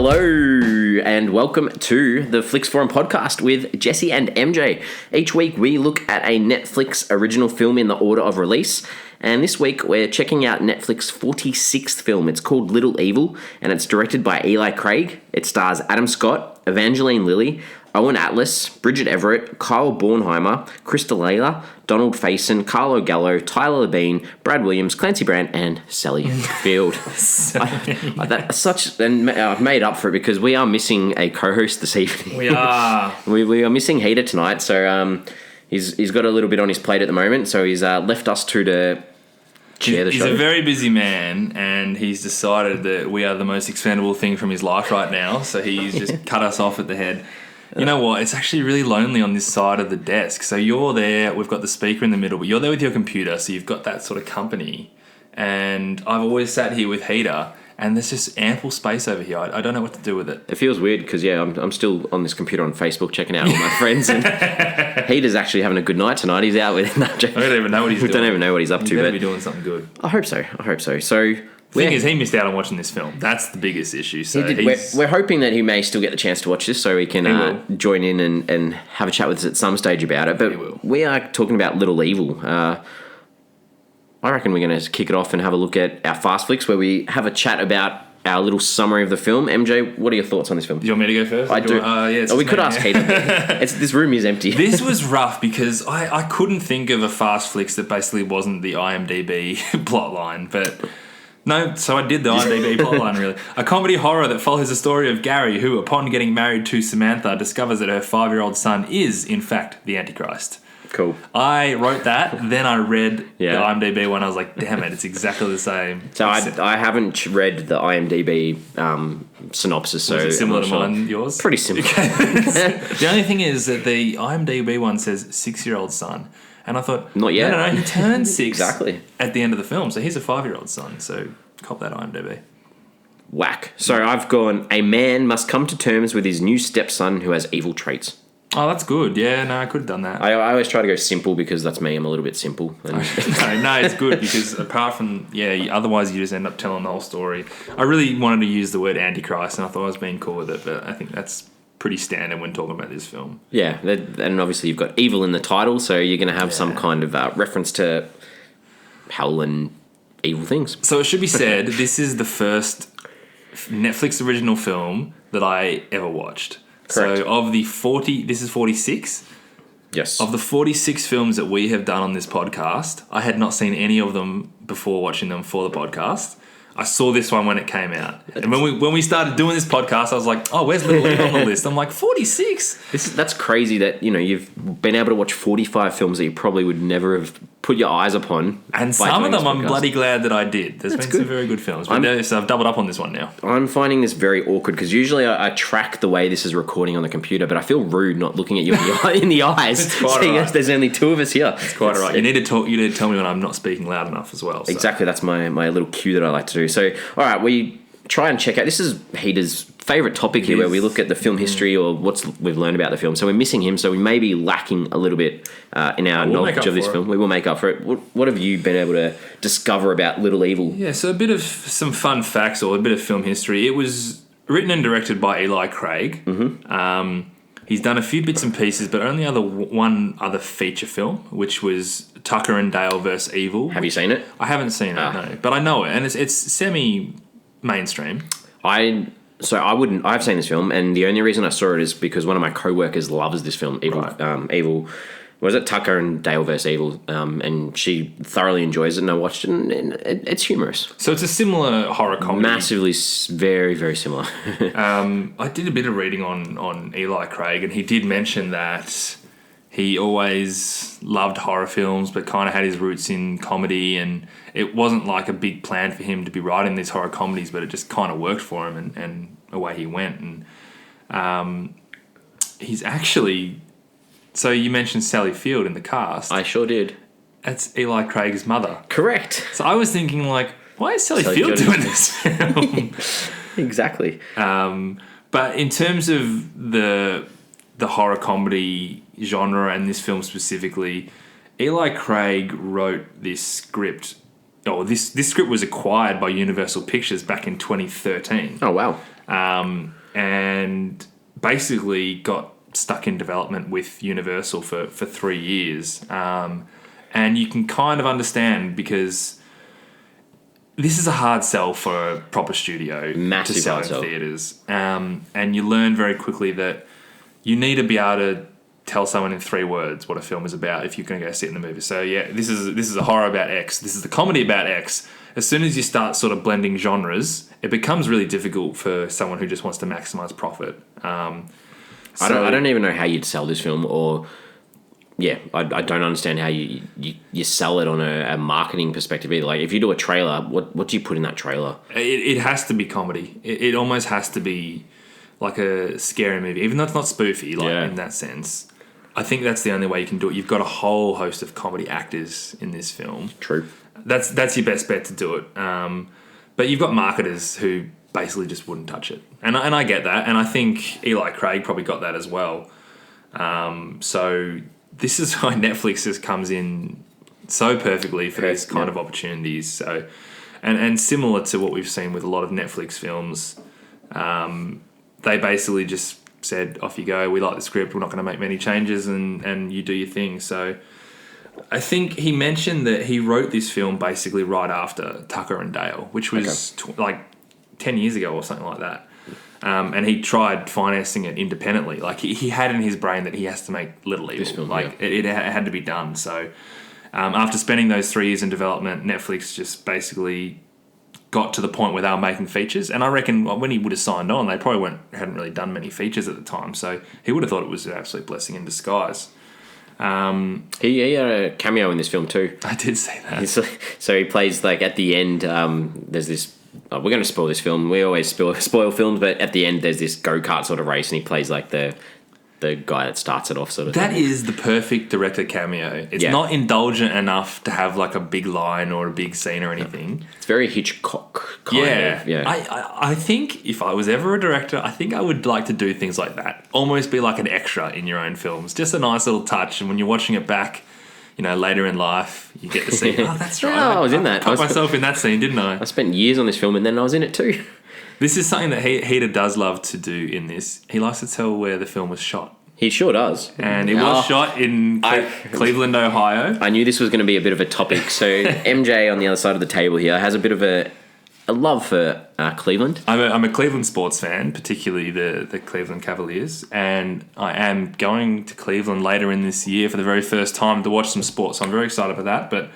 Hello and welcome to the Flicks Forum podcast with Jesse and MJ. Each week we look at a Netflix original film in the order of release, and this week we're checking out Netflix's 46th film. It's called Little Evil and it's directed by Eli Craig. It stars Adam Scott, Evangeline Lilly, Owen Atlas, Bridget Everett, Kyle Bornheimer, Krista Layla, Donald Faison, Carlo Gallo, Tyler Labine, Brad Williams, Clancy Brandt, and Sally Field. I've made up for it because we are missing a co-host this evening. We are. we are missing Heater tonight, so he's got a little bit on his plate at the moment, so he's left us two to chair the show. He's a very busy man, and he's decided that we are the most expendable thing from his life right now, so he's just cut us off at the head. You know what? It's actually really lonely on this side of the desk. So you're there, we've got the speaker in the middle, but you're there with your computer, so you've got that sort of company. And I've always sat here with Heater, and there's just ample space over here. I don't know what to do with it. It feels weird because, I'm still on this computer on Facebook checking out all my friends, and Heater's actually having a good night tonight. He's out with... I don't even know what he's doing. We don't even know what he's up to. He better be doing something good. I hope so. So... The thing is, he missed out on watching this film. That's the biggest issue. So we're hoping that he may still get the chance to watch this so he can join in and have a chat with us at some stage about it. But we are talking about Little Evil. I reckon we're going to kick it off and have a look at our Fast Flicks where we have a chat about our little summary of the film. MJ, what are your thoughts on this film? Do you want me to go first? I do. We could ask Heater. This room is empty. This was rough because I couldn't think of a Fast Flicks that basically wasn't the IMDb plotline, but... No, so I did the IMDb plotline, really. A comedy horror that follows the story of Gary, who, upon getting married to Samantha, discovers that her 5-year-old son is, in fact, the Antichrist. Cool. I wrote that, then I read the IMDb one. I was like, damn it, it's exactly the same. So I haven't read the IMDb synopsis. So is it similar to mine, yours? Pretty similar. The only thing is that the IMDb one says 6-year-old son. And I thought, not yet. No, he turns 6 exactly at the end of the film. So he's a 5-year-old son. So cop that IMDb. Whack. So I've gone, a man must come to terms with his new stepson who has evil traits. Oh, that's good. Yeah, no, I could have done that. I always try to go simple because that's me. I'm a little bit simple. No, it's good because apart from, otherwise you just end up telling the whole story. I really wanted to use the word Antichrist and I thought I was being cool with it, but I think that's pretty standard when talking about this film. Yeah, and obviously you've got evil in the title, so you're going to have some kind of reference to hell and evil things. So it should be said, this is the first Netflix original film that I ever watched. Correct. So of the 40, this is 46? Yes. Of the 46 films that we have done on this podcast, I had not seen any of them before watching them for the podcast. I saw this one when it came out. And when we started doing this podcast, I was like, oh, where's Little Evil on the list? I'm like, 46? That's crazy that, you've been able to watch 45 films that you probably would never have put your eyes upon. And some of them I'm bloody glad that I did. There's been some very good films. But so I've doubled up on this one now. I'm finding this very awkward because usually I track the way this is recording on the computer, but I feel rude not looking at you in the eyes. It's quite right. Yes, there's only two of us here. It's quite right. You need to tell me when I'm not speaking loud enough as well. So. Exactly. That's my little cue that I like to do. So, all right, we try and check out. This is Heater's favourite topic here, where we look at the film history or we've learned about the film. So we're missing him, so we may be lacking a little bit in our knowledge of this film. We will make up for it. What have you been able to discover about Little Evil? Yeah, so a bit of some fun facts or a bit of film history. It was written and directed by Eli Craig. Mm-hmm. He's done a few bits and pieces, but only one other feature film, which was Tucker and Dale vs. Evil. Have you seen it? I haven't seen it, no. But I know it, and it's semi-mainstream. I've seen this film, and the only reason I saw it is because one of my co-workers loves this film, Evil. Right. Evil. Was it Tucker and Dale vs. Evil? And she thoroughly enjoys it, and I watched it, and it's humorous. So it's a similar horror comedy. Massively, very, very similar. I did a bit of reading on Eli Craig, and he did mention that he always loved horror films, but kind of had his roots in comedy, and it wasn't like a big plan for him to be writing these horror comedies, but it just kind of worked for him, and away he went. And he's actually... So you mentioned Sally Field in the cast. I sure did. That's Eli Craig's mother. Correct. So I was thinking, like, why is Sally Field doing this film? Exactly. But in terms of the horror comedy genre and this film specifically, Eli Craig wrote this script. This script was acquired by Universal Pictures back in 2013. Oh, wow. and basically got stuck in development with Universal for 3 years. And you can kind of understand because this is a hard sell for a proper studio Massive to sell hard in sell. theatres. And you learn very quickly that you need to be able to tell someone in 3 words what a film is about if you're going to go sit in the movie. So yeah, this is a horror about X. This is a comedy about X. As soon as you start sort of blending genres, it becomes really difficult for someone who just wants to maximize profit. I don't even know how you'd sell this film, or I don't understand how you sell it on a marketing perspective either. Like if you do a trailer, what do you put in that trailer? It has to be comedy. It almost has to be like a scary movie, even though it's not spoofy in that sense. I think that's the only way you can do it. You've got a whole host of comedy actors in this film. True. That's your best bet to do it. But you've got marketers who basically just wouldn't touch it. And I get that. And I think Eli Craig probably got that as well. So this is why Netflix just comes in so perfectly for these kind of opportunities. So, and similar to what we've seen with a lot of Netflix films, they basically just said, off you go, we like the script, we're not going to make many changes, and you do your thing. So I think he mentioned that he wrote this film basically right after Tucker and Dale, which was like 10 years ago or something like that. And he tried financing it independently. Like he had in his brain that he has to make Little Evil. This film, it had to be done. So after spending those 3 years in development, Netflix just basically got to the point where they were making features. And I reckon when he would have signed on, they probably hadn't really done many features at the time. So he would have thought it was an absolute blessing in disguise. He had a cameo in this film too. I did see that. So he plays like at the end. There's this. We're going to spoil this film. We always spoil films, but at the end there's this go-kart sort of race, and he plays like the guy that starts it off. Sort of. That is the perfect director cameo. It's not indulgent enough to have like a big line or a big scene or anything. It's very Hitchcock kind of. Yeah. I think if I was ever a director, I think I would like to do things like that. Almost be like an extra in your own films. Just a nice little touch. And when you're watching it back, later in life, you get to see, oh, that's right. I was in that. I put myself in that scene, didn't I? I spent years on this film, and then I was in it too. This is something that Heater does love to do in this. He likes to tell where the film was shot. He sure does. And it was shot in Cleveland, Ohio. I knew this was going to be a bit of a topic. So MJ on the other side of the table here has a bit of a love for Cleveland. I'm a Cleveland sports fan, particularly the Cleveland Cavaliers. And I am going to Cleveland later in this year for the very first time to watch some sports. So I'm very excited for that. But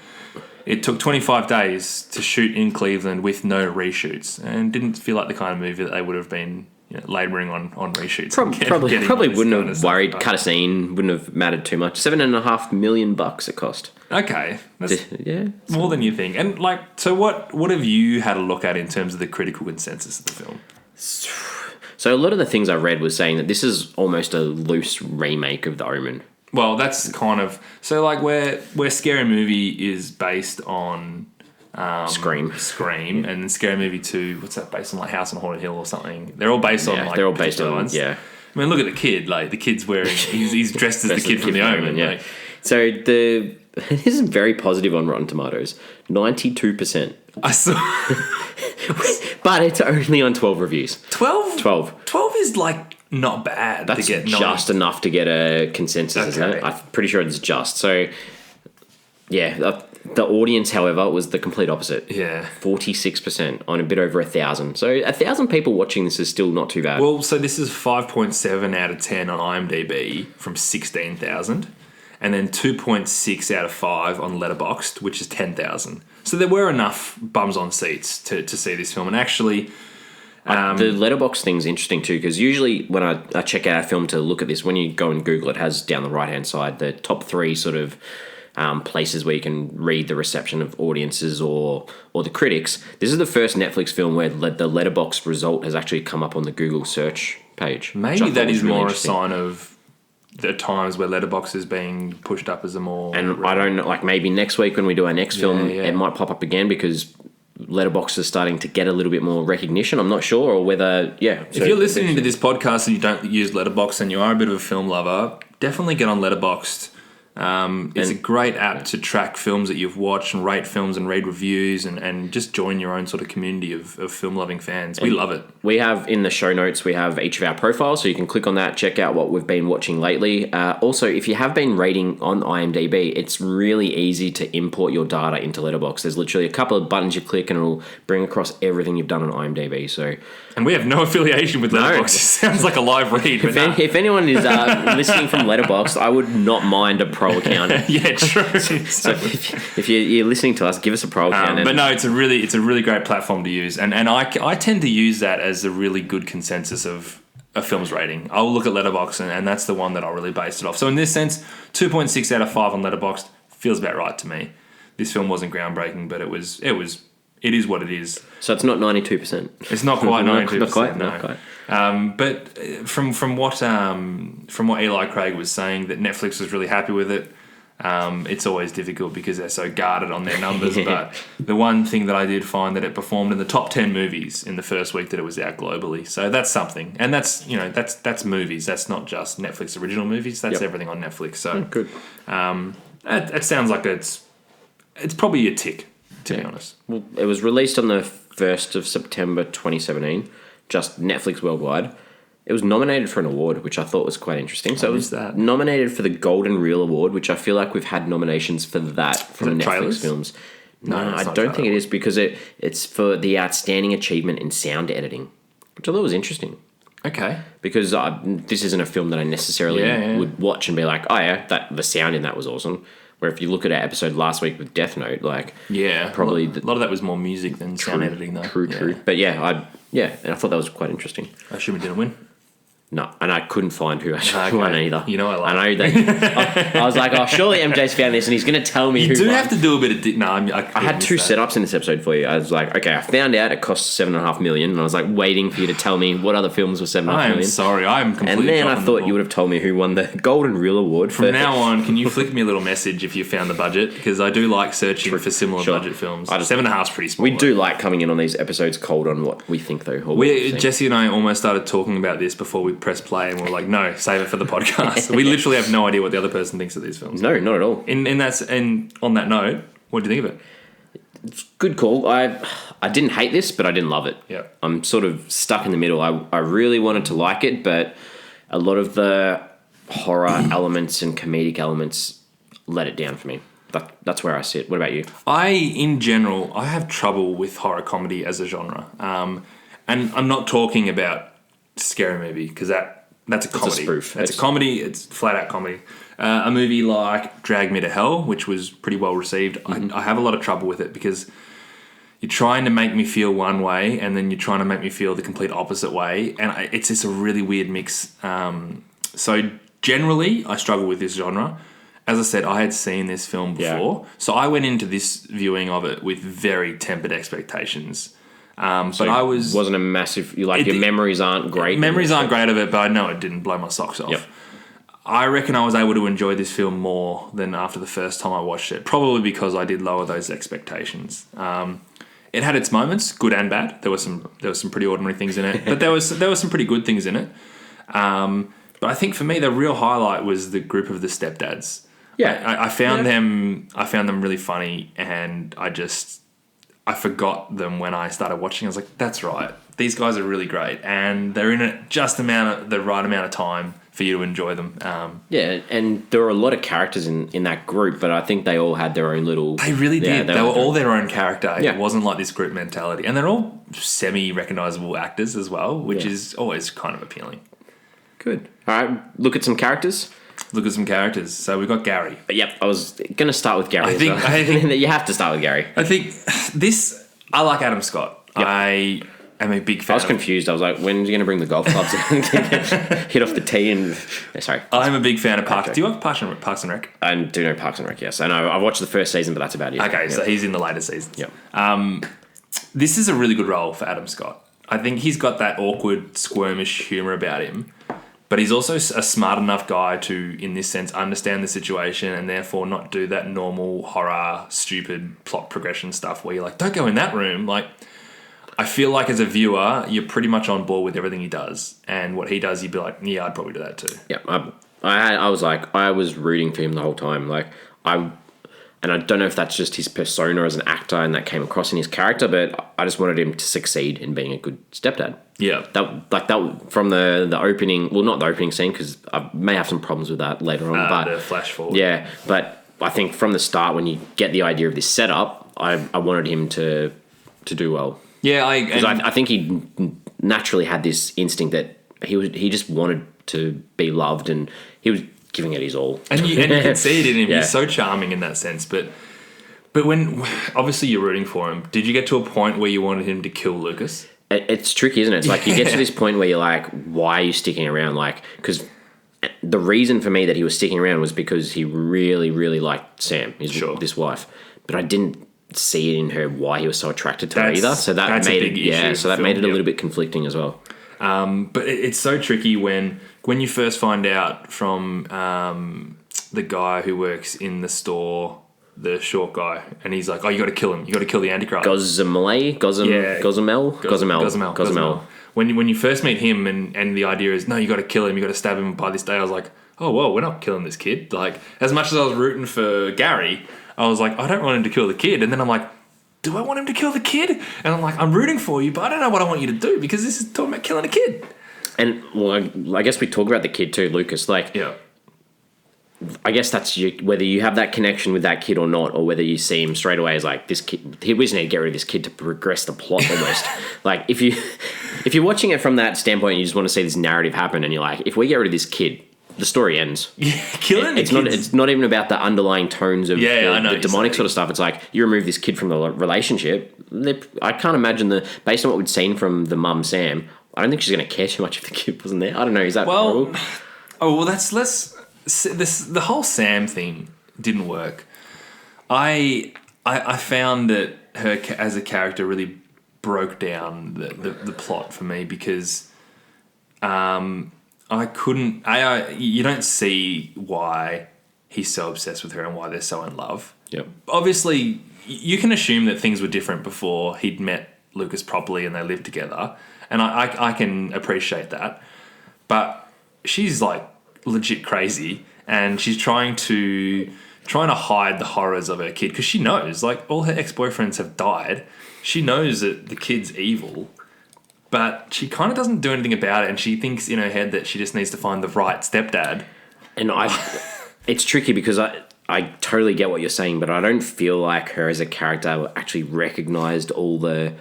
it took 25 days to shoot in Cleveland with no reshoots. And didn't feel like the kind of movie that they would have been labouring on reshoots. Probably wouldn't have worried. Cut a scene wouldn't have mattered too much. $7.5 million it cost. Okay, that's more than you think. And so what have you had a look at in terms of the critical consensus of the film? So a lot of the things I read was saying that this is almost a loose remake of The Omen. Well, that's kind of where Scary Movie is based on. Scream, and Scary Movie 2. What's that based on? Like House on Haunted Hill or something. They're all based on. They're all based on. Ones. Yeah. I mean, look at the kid. Like the kid's wearing. He's dressed as the kid from The Omen. Yeah. So this is very positive on Rotten Tomatoes. 92%. I saw. But it's only on 12 reviews. 12. 12 is not bad. That's to get just enough to get a consensus, isn't it? I'm pretty sure it's just. So yeah. The audience, however, was the complete opposite. Yeah. 46% on a bit over 1,000. So 1,000 people watching this is still not too bad. Well, so this is 5.7 out of 10 on IMDb from 16,000. And then 2.6 out of 5 on Letterboxd, which is 10,000. So there were enough bums on seats to see this film. And actually... the Letterboxd thing's interesting too, because usually when I check out a film to look at this, when you go and Google it, has down the right-hand side the top 3 sort of... places where you can read the reception of audiences or the critics. This is the first Netflix film where the Letterboxd result has actually come up on the Google search page. Maybe that is really more a sign of the times where Letterboxd is being pushed up as a more... And I don't know, maybe next week when we do our next film, it might pop up again because Letterboxd is starting to get a little bit more recognition. I'm not sure, or whether, If you're listening to this podcast and you don't use Letterboxd and you are a bit of a film lover, definitely get on Letterboxd. It's a great app to track films that you've watched and rate films and read reviews and just join your own sort of community of film-loving fans. We love it. We have in the show notes, we have each of our profiles, so you can click on that, check out what we've been watching lately. Also, if you have been rating on IMDb, it's really easy to import your data into Letterboxd. There's literally a couple of buttons you click and it'll bring across everything you've done on IMDb. And we have no affiliation with Letterboxd. It sounds like a live read. If anyone is listening from Letterboxd, I would not mind a pro account. Yeah, true. So if you're listening to us, give us a pro account. But no, it's a really great platform to use, and I tend to use that as a really good consensus of a film's rating. I'll look at Letterboxd, and that's the one that I'll really base it off. So in this sense, 2.6 out of 5 on Letterboxd feels about right to me. This film wasn't groundbreaking, but it is what it is. So it's not 92%. It's not quite 92%. Not quite. No. Not quite. But from what Eli Craig was saying, that Netflix was really happy with it. It's always difficult because they're so guarded on their numbers. Yeah. But the one thing that I did find that it performed in the top 10 movies in the first week that it was out globally. So that's something, and that's movies. That's not just Netflix original movies. That's everything on Netflix. So good. It sounds like it's probably a tick, to be honest. Well, it was released on the 1st of September 2017, just Netflix worldwide. It was nominated for an award, which I thought was quite interesting. So it was nominated for the Golden Reel Award, which I feel like we've had nominations for that from Netflix trailers? films. No, I don't trailer. think it is, because it's for the outstanding achievement in sound editing, which I thought was interesting. Okay. Because this isn't a film that I necessarily would watch and be like, oh yeah, the sound in that was awesome. Where if you look at our episode last week with Death Note, probably a lot of that was more music than sound editing, though. True. But and I thought that was quite interesting. I assume it didn't win. No, and I couldn't find who actually won either. You know I like. I know that. I was like, oh, surely MJ's found this and he's going to tell me who You do won. have to do a bit of... I had 2 setups in this episode for you. I was like, okay, I found out it cost $7.5 million, and I was like waiting for you to tell me what other films were $7.5 million. I'm sorry, I am completely... And then I thought you would have told me who won the Golden Reel Award. From now on, can you flick me a little message if you found the budget? Because I do like searching for similar budget films. 7.5 is pretty small. We do like coming in on these episodes cold on what we think, though. Jesse and I almost started talking about this before we pressed play, and we were like, no, save it for the podcast. We literally have no idea what the other person thinks of these films. No, not at all. And on that note, what do you think of it? Good call. I didn't hate this, but I didn't love it. Yeah. I'm sort of stuck in the middle. I really wanted to like it, but a lot of the horror elements and comedic elements let it down for me. That's where I sit. What about you? In general, I have trouble with horror comedy as a genre. And I'm not talking about Scary Movie, because that's a comedy. It's a spoof. It's a comedy. It's flat out comedy. A movie like Drag Me to Hell, which was pretty well received, I have a lot of trouble with it because you're trying to make me feel one way and then you're trying to make me feel the complete opposite way. And it's just a really weird mix. So generally, I struggle with this genre. As I said, I had seen this film before. So I went into this viewing of it with very tempered expectations. But I wasn't a massive... your memories aren't great. Memories aren't great of it, but I know it didn't blow my socks off. Yep. I reckon I was able to enjoy this film more than after the first time I watched it, probably because I did lower those expectations. It had its moments, good and bad. There were some pretty ordinary things in it, but there was some pretty good things in it. But I think for me, the real highlight was the group of the stepdads. Yeah, I found them really funny, and I forgot them when I started watching. I was like, that's right. These guys are really great, and they're in it just the right amount of time for you to enjoy them. And there were a lot of characters in that group, but I think they all had their own little... They really did. They were all their own character. Yeah. It wasn't like this group mentality. And they're all semi-recognisable actors as well, which is always kind of appealing. Good. All right, look at some characters. So we've got Gary. Yep, I was going to start with Gary. I think you have to start with Gary. I think I like Adam Scott. Yep. I am a big fan. I was confused. I was like, when are you going to bring the golf clubs and hit off the tee? And sorry. I'm a big fan of Parks. Do you like Parks and Rec? I do know Parks and Rec, yes. I know. I watched the first season, but that's about it. Okay, so he's in the later seasons. Yep. This is a really good role for Adam Scott. I think he's got that awkward, squirmish humour about him. But he's also a smart enough guy to, in this sense, understand the situation and therefore not do that normal horror, stupid plot progression stuff where you're like, don't go in that room. Like, I feel like as a viewer, you're pretty much on board with everything he does. And what he does, you'd be like, yeah, I'd probably do that too. Yeah, I was rooting for him the whole time. And I don't know if that's just his persona as an actor and that came across in his character, but I just wanted him to succeed in being a good stepdad. Yeah. That from the opening, well, not the opening scene, because I may have some problems with that later on. But the flash forward. Yeah, but I think from the start, when you get the idea of this setup, I wanted him to do well. Yeah, I think he naturally had this instinct that he just wanted to be loved, and he was giving it his all. And you can see it in him. Yeah. He's so charming in that sense. But when obviously you're rooting for him, did you get to a point where you wanted him to kill Lucas? It's tricky, isn't it? It's like you get to this point where you're like, why are you sticking around? Like, because the reason for me that he was sticking around was because he really, really liked Sam, this wife. But I didn't see it in her why he was so attracted to her either. So that made it a little bit conflicting as well. But it's so tricky when you first find out from the guy who works in the store, the short guy, and he's like, "Oh, you got to kill him. You got to kill the Antichrist." Gozamel. When you first meet him, and the idea is, no, you got to kill him. You got to stab him by this day. I was like, oh, whoa, we're not killing this kid. Like, as much as I was rooting for Gary, I was like, I don't want him to kill the kid. And then I'm like, do I want him to kill the kid? And I'm like, I'm rooting for you, but I don't know what I want you to do because this is talking about killing a kid. And well, I guess we talk about the kid too, Lucas. Like, yeah. I guess that's whether you have that connection with that kid or not, or whether you see him straight away as like this kid. We just need to get rid of this kid to progress the plot almost. Like if you're watching it from that standpoint, and you just want to see this narrative happen, and you're like, if we get rid of this kid, the story ends. Yeah, killing it's not. It's not even about the underlying tones of the demonic sort of stuff. It's like you remove this kid from the relationship. I can't imagine based on what we'd seen from the mum Sam. I don't think she's going to care too much if the kid wasn't there. I don't know. Is that horrible? The whole Sam thing didn't work. I found that her as a character really broke down the plot for me because I couldn't. You don't see why he's so obsessed with her and why they're so in love. Yep. Obviously, you can assume that things were different before he'd met Lucas properly and they lived together, and I can appreciate that. But she's like legit crazy, and she's trying to hide the horrors of her kid because she knows, like, all her ex-boyfriends have died. She knows that the kid's evil, but she kind of doesn't do anything about it, and she thinks in her head that she just needs to find the right stepdad. And it's tricky because I totally get what you're saying, but I don't feel like her as a character actually recognised all the...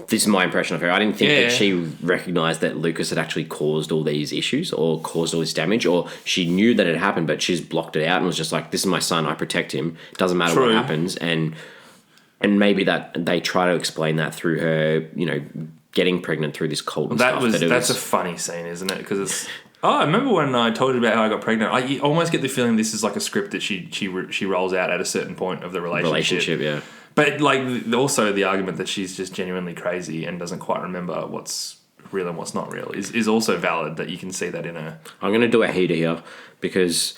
This is my impression of her. I didn't think that she recognised that Lucas had actually caused all these issues or caused all this damage, or she knew that it happened, but she's blocked it out and was just like, this is my son, I protect him. It doesn't matter what happens. And maybe that they try to explain that through her, getting pregnant through this cult and stuff. That's a funny scene, isn't it? Because it's... Oh, I remember when I told you about how I got pregnant. I almost get the feeling this is like a script that she rolls out at a certain point of the relationship. Yeah. But like also the argument that she's just genuinely crazy and doesn't quite remember what's real and what's not real is also valid. That you can see that in her. I'm going to do a heater here because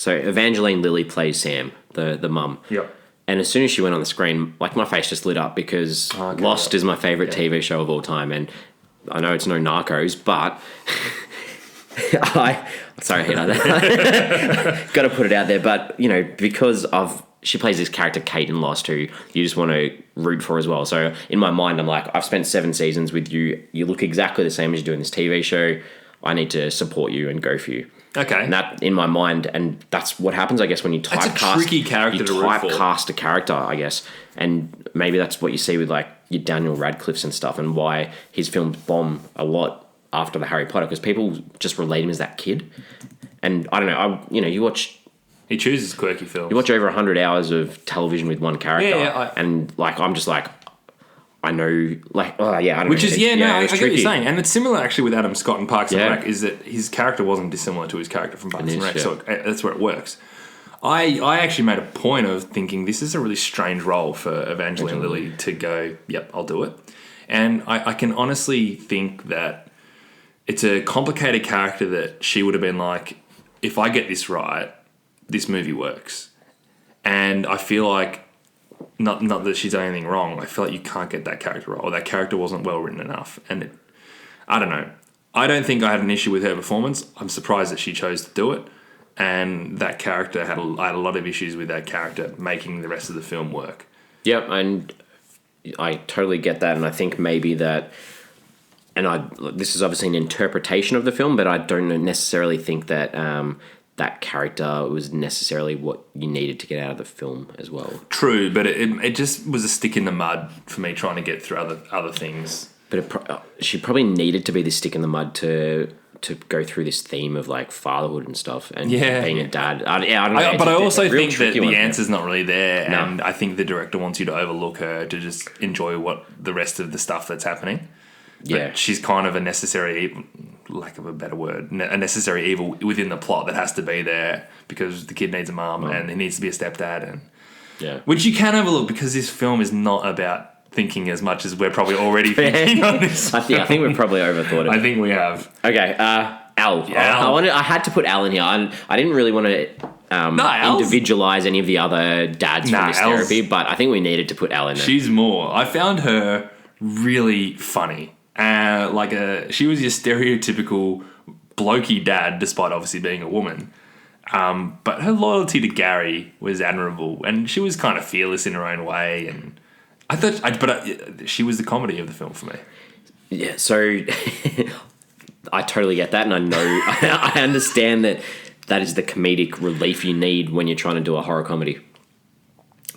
Evangeline Lilly plays Sam, the mum. Yep. And as soon as she went on the screen, like my face just lit up because Lost is my favourite TV show of all time, and I know it's no Narcos, but. Sorry, got to put it out there, but because she plays this character Kate in Lost, who you just want to root for as well. So in my mind, I'm like, I've spent 7 seasons with you. You look exactly the same as you do in this TV show. I need to support you and go for you. Okay, and that in my mind, and that's what happens, I guess, when you typecast. That's a tricky character to root for. Typecast a character, I guess, and maybe that's what you see with like your Daniel Radcliffe's and stuff, and why his films bomb a lot after the Harry Potter, because people just relate him as that kid. And I don't know, you watch... He chooses quirky films. You watch over 100 hours of television with one character, and like I'm just like, I know, like, I don't know. Which is, I get what you're saying. And it's similar actually with Adam Scott in Parks and Rec, is that his character wasn't dissimilar to his character from Parks and Rec, so that's where it works. I actually made a point of thinking this is a really strange role for Evangeline Lilly to go, yep, I'll do it. And I can honestly think that it's a complicated character that she would have been like, if I get this right, this movie works. And I feel like, not that she's done anything wrong, I feel like you can't get that character right, or that character wasn't well written enough. And I don't know. I don't think I had an issue with her performance. I'm surprised that she chose to do it. And that character I had a lot of issues with that character making the rest of the film work. Yep, and I totally get that, and I think maybe that, this is obviously an interpretation of the film, but I don't necessarily think that that character was necessarily what you needed to get out of the film as well. True, but it just was a stick in the mud for me trying to get through other things. But she probably needed to be this stick in the mud to go through this theme of like fatherhood and stuff and being a dad. I don't know. But I also think that the one. answer's not really there, No. and I think the director wants you to overlook her to just enjoy what the rest of the stuff that's happening. But she's kind of a necessary evil, lack of a better word, a necessary evil within the plot that has to be there because the kid needs a mum and he needs to be a stepdad, which you can overlook because this film is not about thinking as much as we're probably already thinking on this. I think we've probably overthought it. I think we have. Okay, Al. Yeah, Al. I had to put Al in here. I didn't really want to individualize any of the other dads from this therapy, but I think we needed to put Al in there. She's more. I found her really funny. She was your stereotypical blokey dad, despite obviously being a woman. But her loyalty to Gary was admirable, and she was kind of fearless in her own way. And I thought, she was the comedy of the film for me. Yeah, so I totally get that, and I know I understand that is the comedic relief you need when you're trying to do a horror comedy.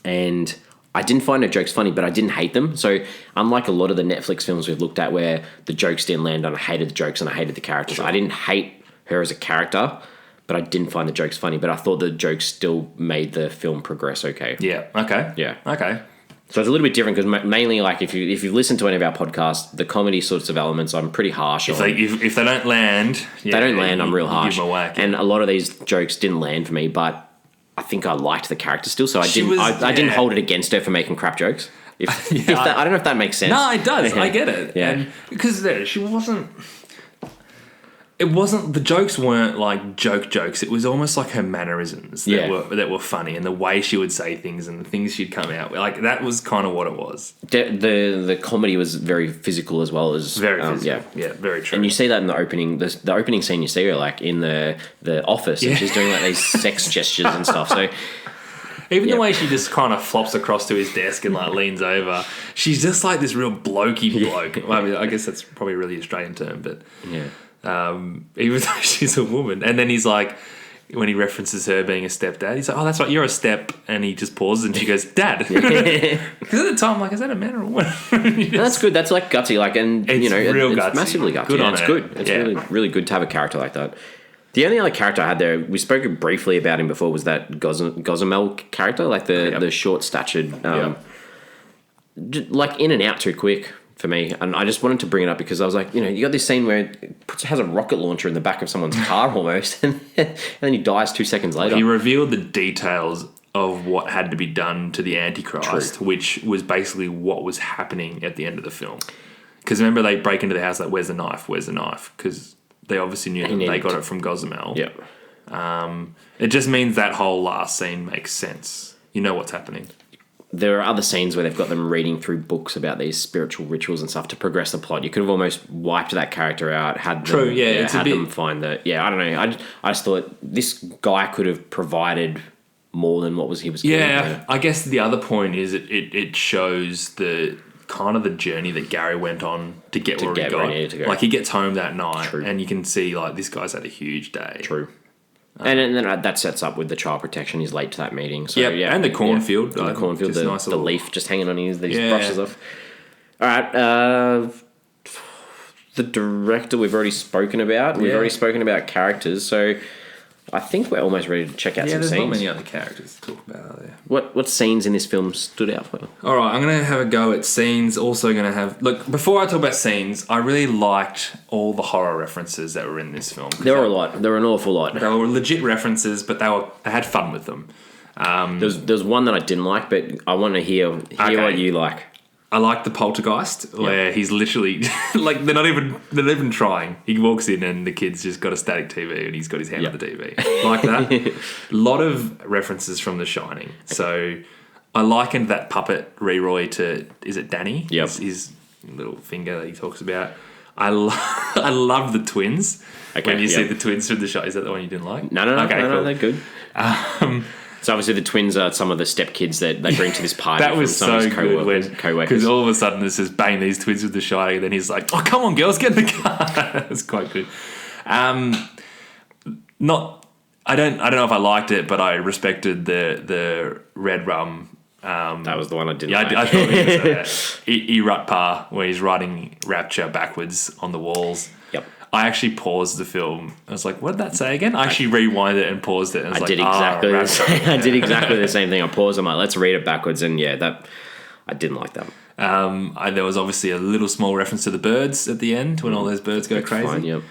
And I didn't find her jokes funny, but I didn't hate them. So unlike a lot of the Netflix films we've looked at where the jokes didn't land on, I hated the jokes and I hated the characters. Sure. I didn't hate her as a character, but I didn't find the jokes funny. But I thought the jokes still made the film progress okay. Yeah. Okay. Yeah. Okay. So it's a little bit different because mainly, like, if you've listened to any of our podcasts, the comedy sorts of elements I'm pretty harsh on. If they don't land, I'm real harsh. Give them a whack. And a lot of these jokes didn't land for me, but I think I liked the character still, so I didn't hold it against her for making crap jokes. I don't know if that makes sense. No, it does. I get it. Yeah. And because she wasn't. It wasn't. The jokes weren't like jokes. It was almost like her mannerisms that were funny, and the way she would say things and the things she'd come out with. Like that was kind of what it was. The comedy was very physical as well as very physical. Yeah, very true. And you see that in the opening. The opening scene, you see her like in the office, and she's doing like these sex gestures and stuff. So. Even the way she just kind of flops across to his desk and like leans over, she's just like this real blokey bloke. Well, I mean, I guess that's probably a really Australian term, but even though she's a woman, and then he's like, when he references her being a stepdad, he's like, "Oh, that's right, you're a step," and he just pauses and she goes, "Dad," because at the time, I'm like, is that a man or a woman? That's good. That's like gutsy, like, and it's real gutsy. It's massively gutsy. Good on it's her. good. It's really really good to have a character like that. The only other character I had there, we spoke briefly about him before, was that Gozamel character, like the short-statured, like in and out too quick for me. And I just wanted to bring it up because I was like, you got this scene where it has a rocket launcher in the back of someone's car almost, and then he dies 2 seconds later. He revealed the details of what had to be done to the Antichrist, which was basically what was happening at the end of the film. Because remember, they break into the house like, "Where's the knife? Where's the knife?" Because they obviously knew that they got it from Gozamel. Yeah. It just means that whole last scene makes sense. You know what's happening. There are other scenes where they've got them reading through books about these spiritual rituals and stuff to progress the plot. You could have almost wiped that character out, had them find that. Yeah, I don't know. I just thought this guy could have provided more than he was getting. Yeah, I guess the other point is it shows the kind of the journey that Gary went on to get where he got. Like he gets home that night and you can see like this guy's had a huge day. True. And then that sets up with the child protection. He's late to that meeting. So, and the cornfield. And the cornfield, nice the leaf just hanging on his brushes off. All right. The director we've already spoken about. We've already spoken about characters. So I think we're almost ready to check out some scenes. There's not many other characters to talk about, are there? What scenes in this film stood out for you? All right, I'm going to have a go at scenes. Also going to have... Look, before I talk about scenes, I really liked all the horror references that were in this film. There were a lot. There were an awful lot. They were legit references, but I had fun with them. There's one that I didn't like, but I want to hear what you like. I like the poltergeist where he's literally like they're not even trying. He walks in and the kid's just got a static TV and he's got his hand on the TV like that. A lot of references from The Shining. So I likened that puppet Leroy to, is it Danny? Yep. His little finger that he talks about. I love the twins. Okay, when you see the twins through the shot, is that the one you didn't like? No, Okay, no, cool. they're good. So obviously the twins are some of the stepkids that they bring to this party. That was from some so of his good co-workers. because all of a sudden it says bang these twins with the Shire, and then he's like, "Oh, come on, girls, get in the car." That was quite good. I don't know if I liked it, but I respected the red rum. That was the one I didn't. Yeah, like. I thought you were gonna say that. Erutpa, where he's writing Rapture backwards on the walls. Yep. I actually paused the film. I was like, "What did that say again?" I actually rewind it and paused it. And I did exactly the same thing. I paused. I'm like, let's read it backwards, and I didn't like that. There was obviously a little small reference to the birds at the end when all those birds go crazy. Fine, yep.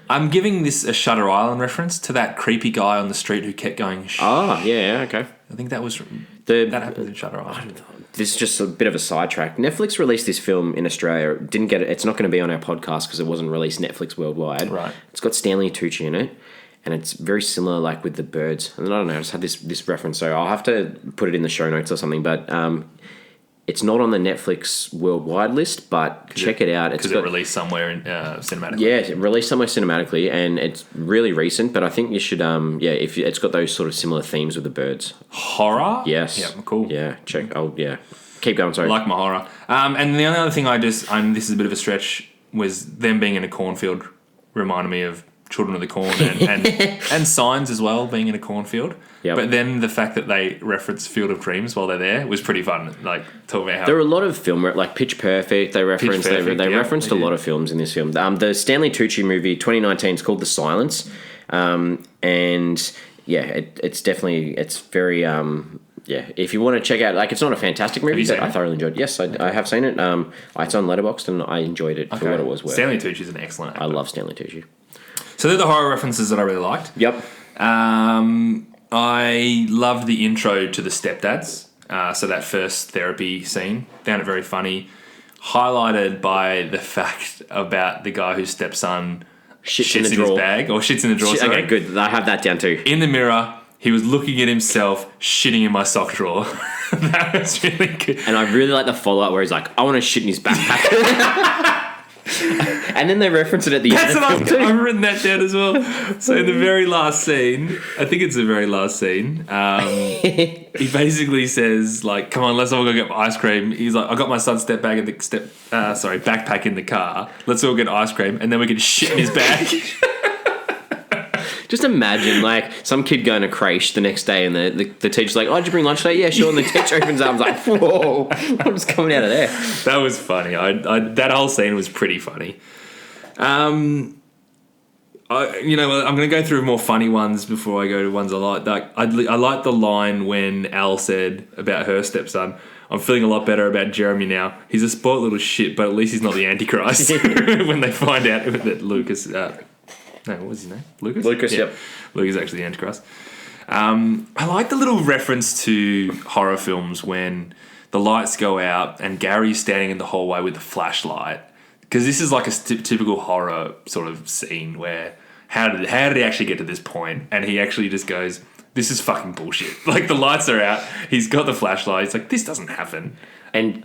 I'm giving this a Shutter Island reference to that creepy guy on the street who kept going. Shh. Oh, yeah, okay. I think that happens in Shutter Island. This is just a bit of a sidetrack. Netflix released this film in Australia. Didn't get it. It's not going to be on our podcast because it wasn't released Netflix worldwide. Right. It's got Stanley Tucci in it, and it's very similar, like with the birds. And I don't know. I just had this reference, so I'll have to put it in the show notes or something. But it's not on the Netflix worldwide list, but check it out. Because it released somewhere in cinematically. Yeah, it released somewhere cinematically, and it's really recent. But I think you should, it's got those sort of similar themes with the birds. Horror? Yes. Yeah, cool. Yeah, check. Oh, yeah. Keep going. Sorry. I like my horror. And the only other thing this is a bit of a stretch, was them being in a cornfield reminded me of Children of the Corn and Signs as well, being in a cornfield. Yep. But then the fact that they reference Field of Dreams while they're there was pretty fun. Like, talk about how... There are a lot of film, like Pitch Perfect, they referenced. They referenced a lot of films in this film. The Stanley Tucci movie, 2019, is called The Silence. And yeah, it's definitely, it's very... if you want to check out, like, it's not a fantastic movie, but I thoroughly enjoyed it. Yes, I have seen it. It's on Letterboxd, and I enjoyed it for what it was worth. Stanley Tucci is an excellent actor. I love Stanley Tucci. So they're the horror references that I really liked. Yep. I loved the intro to the stepdads. So that first therapy scene, found it very funny. Highlighted by the fact about the guy whose stepson shits in his bag, or shits in the drawer. Okay, good. I have that down too. In the mirror, he was looking at himself shitting in my sock drawer. That was really good. And I really like the follow-up where he's like, I want to shit in his backpack. And then they reference it at the end. That's what I've written that down as well. So in the very last scene, I think it's the very last scene, he basically says, like, come on, let's all go get ice cream. He's like, I got my son's backpack in the car. Let's all get ice cream, and then we can shit in his bag. Just imagine, like, some kid going to creche the next day and the teacher's like, oh, did you bring lunch today? Yeah, sure. And the teacher opens up and is like, whoa, what's coming out of there? That was funny. That whole scene was pretty funny. I'm going to go through more funny ones before I go to ones I like. I like the line when Al said about her stepson, I'm feeling a lot better about Jeremy now. He's a spoiled little shit, but at least he's not the Antichrist. When they find out that Lucas... what was his name? Lucas? Lucas, yeah. Yep. Lucas is actually the Antichrist. I like the little reference to horror films when the lights go out and Gary's standing in the hallway with a flashlight. Because this is like a typical horror sort of scene where how did he actually get to this point? And he actually just goes, this is fucking bullshit. Like, the lights are out. He's got the flashlight. It's like, this doesn't happen. And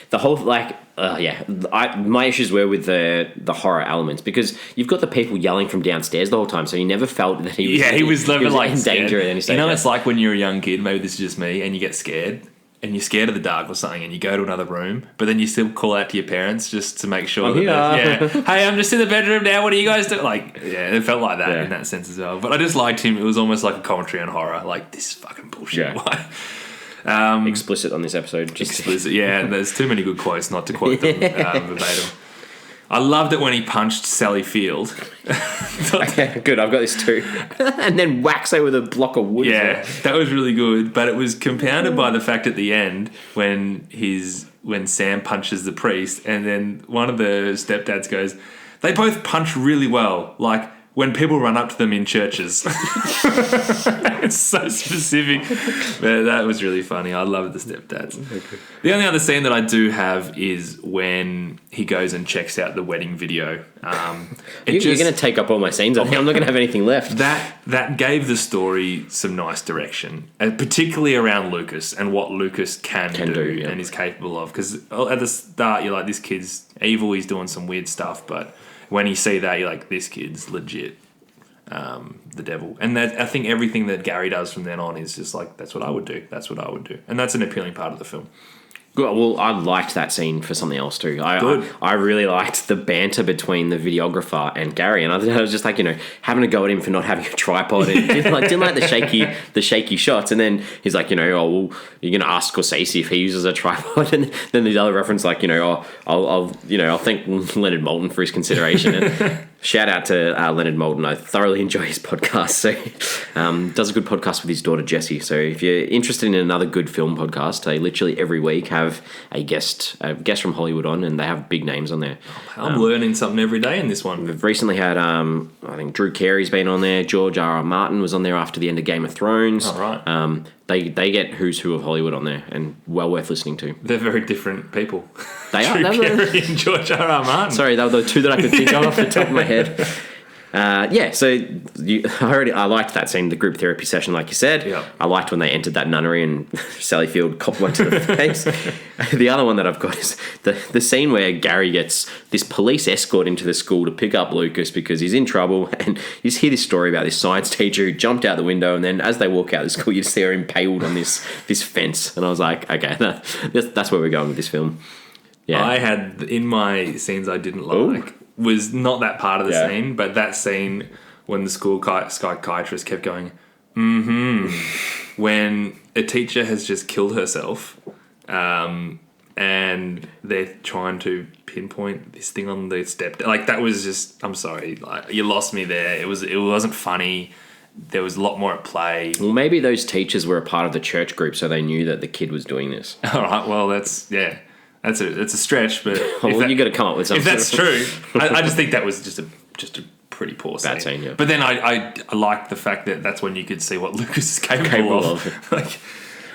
the whole, like... my issues were with the horror elements because you've got the people yelling from downstairs the whole time, so you never felt that he was never like in danger at any stage. You know, it's like when you're a young kid, maybe this is just me, and you get scared, and you're scared of the dark or something, and you go to another room, but then you still call out to your parents just to make sure hey, I'm just in the bedroom now, what do you guys do? Like, yeah, it felt like that in that sense as well. But I just liked him. It was almost like a commentary on horror. Like, this is fucking bullshit. Yeah. Explicit on this episode. Explicit, yeah. There's too many good quotes not to quote them verbatim. I loved it when he punched Sally Field. Okay, good, I've got this too. And then whacks her with a block of wood. Yeah, that was really good. But it was compounded by the fact at the end when Sam punches the priest, and then one of the stepdads goes, they both punch really well. Like, when people run up to them in churches. It's so specific. But that was really funny. I love the stepdads. Okay. The only other scene that I do have is when he goes and checks out the wedding video. You're going to take up all my scenes. I'm not going to have anything left. That gave the story some nice direction, particularly around Lucas and what Lucas can do and is capable of. Because at the start, you're like, this kid's evil. He's doing some weird stuff, but when you see that, you're like, this kid's legit the devil. And I think everything that Gary does from then on is just like, that's what I would do. That's what I would do. And that's an appealing part of the film. Well, I liked that scene for something else too. I really liked the banter between the videographer and Gary, and I was just like, having a go at him for not having a tripod, and didn't like the shaky shots. And then he's like, you're going to ask Scorsese if he uses a tripod, and then the other reference like, I'll thank Leonard Maltin for his consideration. And shout out to Leonard Maltin. I thoroughly enjoy his podcast. So does a good podcast with his daughter Jessie. So if you're interested in another good film podcast, they literally every week have a guest from Hollywood on, and they have big names on there. I'm learning something every day in this one. We've recently had I think Drew Carey's been on there. George R.R. Martin was on there after the end of Game of Thrones. Oh, right. They get who's who of Hollywood on there, and well worth listening to. They're very different people. They are. Drew Carey and George R.R. Martin. Sorry, they were the two that I could think of off the top of my head. I liked that scene, the group therapy session, like you said. Yep. I liked when they entered that nunnery and Sally Field copped one to the face. The other one that I've got is the scene where Gary gets this police escort into the school to pick up Lucas because he's in trouble, and you just hear this story about this science teacher who jumped out the window, and then as they walk out of the school, you see her impaled on this fence. And I was like, okay, that's where we're going with this film. Yeah. I had, in my scenes I didn't like, was not that part of the scene, but that scene when the school psychiatrist kept going, when a teacher has just killed herself, and they're trying to pinpoint this thing on the step. Like, that was just, I'm sorry, like, you lost me there. It wasn't funny. There was a lot more at play. Well, maybe those teachers were a part of the church group, so they knew that the kid was doing this. All right, well, that's a stretch, but you got to come up with something. If that's true, I just think that was just a pretty poor scene. Bad scene, yeah. But then I like the fact that that's when you could see what Lucas is capable of. Like,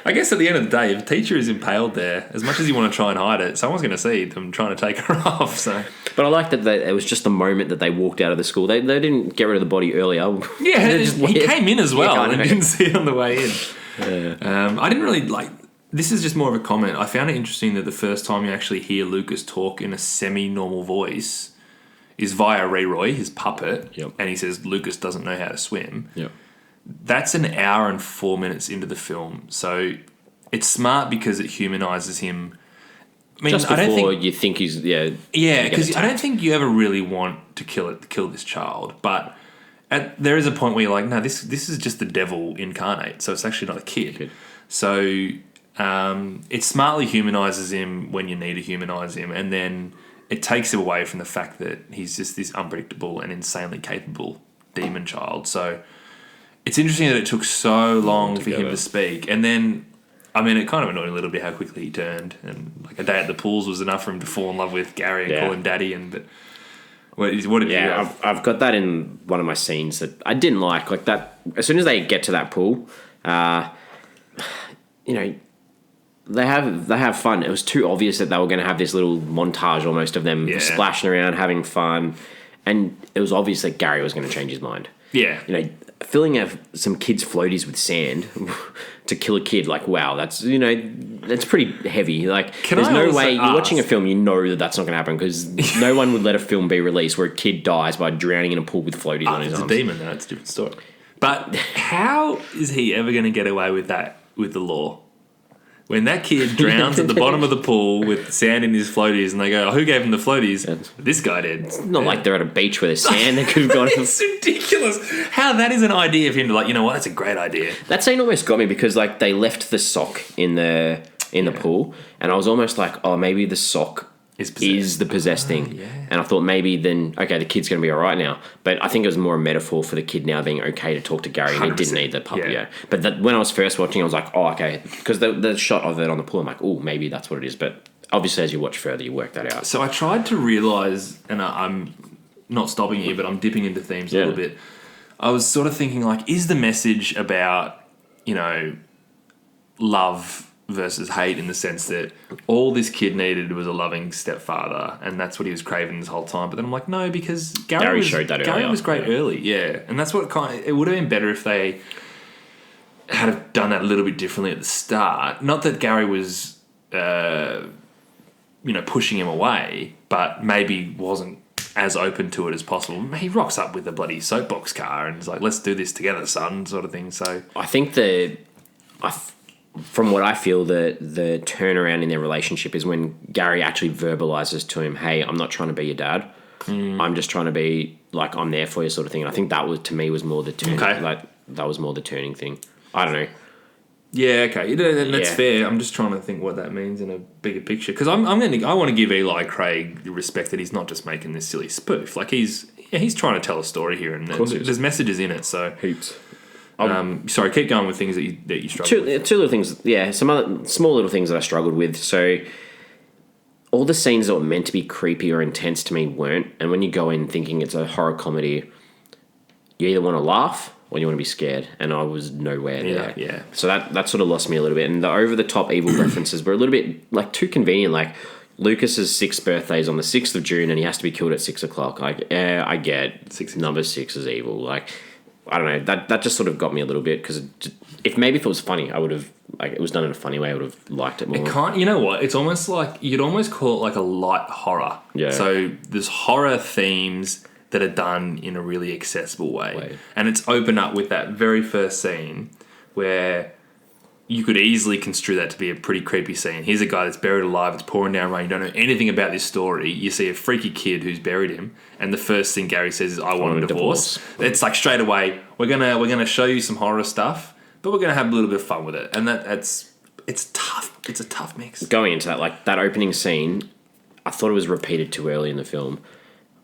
I guess at the end of the day, if a teacher is impaled there, as much as you want to try and hide it, someone's going to see them trying to take her off. So, but I like that it was just the moment that they walked out of the school. They didn't get rid of the body earlier. Yeah, he came in as well and didn't see it on the way in. Yeah. I didn't really like. This is just more of a comment. I found it interesting that the first time you actually hear Lucas talk in a semi-normal voice is via Ray Roy, his puppet, and he says Lucas doesn't know how to swim. Yep. That's an hour and 4 minutes into the film, so it's smart because it humanises him. I mean, just before you think he's because I don't think you ever really want to kill this child, but there is a point where you're like, no, this is just the devil incarnate, so it's actually not a kid. So. It smartly humanises him when you need to humanise him, and then it takes him away from the fact that he's just this unpredictable and insanely capable demon child. So it's interesting that it took so long for him to speak, and then it kind of annoyed a little bit how quickly he turned, and like a day at the pools was enough for him to fall in love with Gary and call him daddy. But what did you have? I've got that in one of my scenes that I didn't like that. As soon as they get to that pool, They have fun. It was too obvious that they were going to have this little montage almost of them splashing around, having fun. And it was obvious that Gary was going to change his mind. Yeah. Filling out some kids' floaties with sand to kill a kid, like, wow, that's pretty heavy. Like, there's no way you're watching a film, that's not going to happen because no one would let a film be released where a kid dies by drowning in a pool with floaties on his arms. It's a demon, that's a different story. But how is he ever going to get away with that with the law? When that kid drowns at the bottom of the pool with sand in his floaties and they go, who gave him the floaties? This guy did. It's not like they're at a beach where there's sand that could have gone. It's ridiculous. How that is an idea of him to that's a great idea. That scene almost got me because they left the sock in the pool and I was almost like, oh, maybe the sock is the possessed thing. Yeah. And I thought maybe then, okay, the kid's going to be all right now. But I think it was more a metaphor for the kid now being okay to talk to Gary and he didn't need the puppy. Yeah. But when I was first watching, I was like, oh, okay. Because the shot of it on the pool, I'm like, oh, maybe that's what it is. But obviously as you watch further, you work that out. So I tried to realise, and I'm not stopping you, but I'm dipping into themes a little bit. I was sort of thinking, like, is the message about, love versus hate, in the sense that all this kid needed was a loving stepfather, and that's what he was craving this whole time. But then I'm like, no, because Gary showed that Gary earlier. was great early, and that's what it would have been better if they had have done that a little bit differently at the start. Not that Gary was, pushing him away, but maybe wasn't as open to it as possible. He rocks up with a bloody soapbox car and is like, let's do this together, son, sort of thing. So I think from what I feel, the turnaround in their relationship is when Gary actually verbalizes to him, hey, I'm not trying to be your dad. I'm just trying to be, like, I'm there for you, sort of thing. And I think that was, to me, was more the turning. Okay. Like, that was more the turning thing. I don't know. yeah, okay, that's fair. I'm just trying to think what that means in a bigger picture, because I want to give Eli Craig the respect that he's not just making this silly spoof. Like, he's trying to tell a story here, and there's messages in it. So Heaps. Sorry, keep going with things that you struggle with. Two little things, some other small little things that I struggled with. So all the scenes that were meant to be creepy or intense to me weren't. And when you go in thinking it's a horror comedy, you either want to laugh or you want to be scared. And I was nowhere there. Yeah. So that sort of lost me a little bit. And the over-the-top evil references were a little bit, like, too convenient. Like, Lucas's 6th birthday is on the 6th of June and he has to be killed at 6 o'clock. Like, I get number 6 is evil. Like, I don't know. That just sort of got me a little bit, because if it was funny, I would have, like, it was done in a funny way, I would have liked it more. It can't. You know what? It's almost like you'd almost call it like a light horror. Yeah. So there's horror themes that are done in a really accessible way, and it's open up with that very first scene where you could easily construe that to be a pretty creepy scene. Here's a guy that's buried alive, it's pouring down rain, you don't know anything about this story. You see a freaky kid who's buried him, and the first thing Gary says is, I want a divorce. It's like, straight away, we're gonna show you some horror stuff, but we're gonna have a little bit of fun with it. And it's tough. It's a tough mix. Going into that, like, that opening scene, I thought it was repeated too early in the film.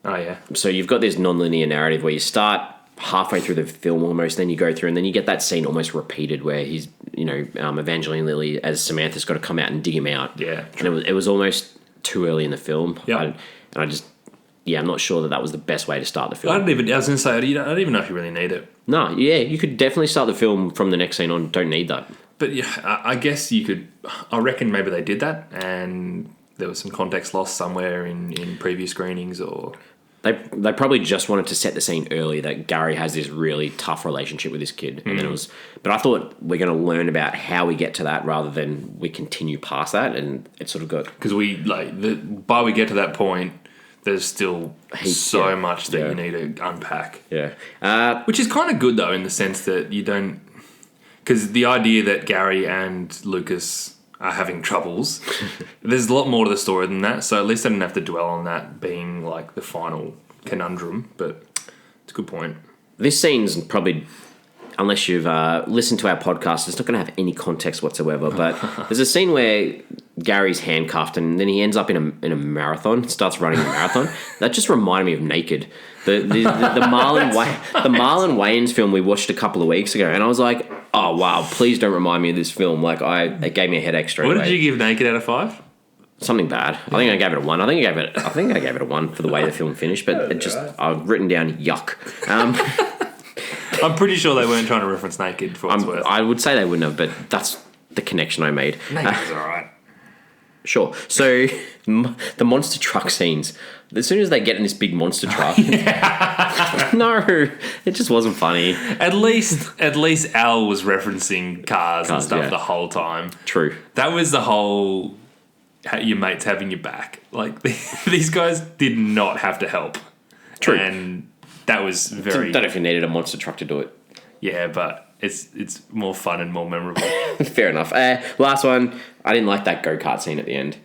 Oh, yeah. So you've got this non-linear narrative where you start halfway through the film almost, then you go through, and then you get that scene almost repeated where he's, Evangeline Lilly as Samantha's got to come out and dig him out. Yeah. And it was almost too early in the film. Yeah. I'm not sure that was the best way to start the film. I was going to say, I don't even know if you really need it. No, yeah, you could definitely start the film from the next scene on. Don't need that. But yeah, I guess you could. I reckon maybe they did that, and there was some context lost somewhere in previous screenings, or they probably just wanted to set the scene early that Gary has this really tough relationship with this kid, and then it was. But I thought we're going to learn about how we get to that rather than we continue past that, and it sort of got because by we get to that point. There's still so much that you need to unpack. Yeah. Which is kind of good, though, in the sense that you don't... Because the idea that Gary and Lucas are having troubles, there's a lot more to the story than that, so at least I didn't have to dwell on that being, like, the final conundrum, but it's a good point. This scene's probably... Unless you've listened to our podcast, it's not going to have any context whatsoever. But there's a scene where Gary's handcuffed, and then he ends up in a marathon, starts running a marathon. That just reminded me of Naked, the Marlon Wayans film we watched a couple of weeks ago, and I was like, oh wow, please don't remind me of this film. Like, it gave me a headache straight away. What did you give Naked out of 5? Something bad. I think I gave it a 1. I think I gave it a 1 for the way the film finished. But I've written down yuck. I'm pretty sure they weren't trying to reference Naked for what's worth. I would say they wouldn't have, but that's the connection I made. Naked's alright. Sure. So, the monster truck scenes. As soon as they get in this big monster truck... No, it just wasn't funny. At least Al was referencing cars and stuff the whole time. True. That was the whole... Your mate's having your back. Like, these guys did not have to help. True. And... That was very... I don't know if you needed a monster truck to do it. Yeah, but it's more fun and more memorable. Fair enough. Last one, I didn't like that go-kart scene at the end.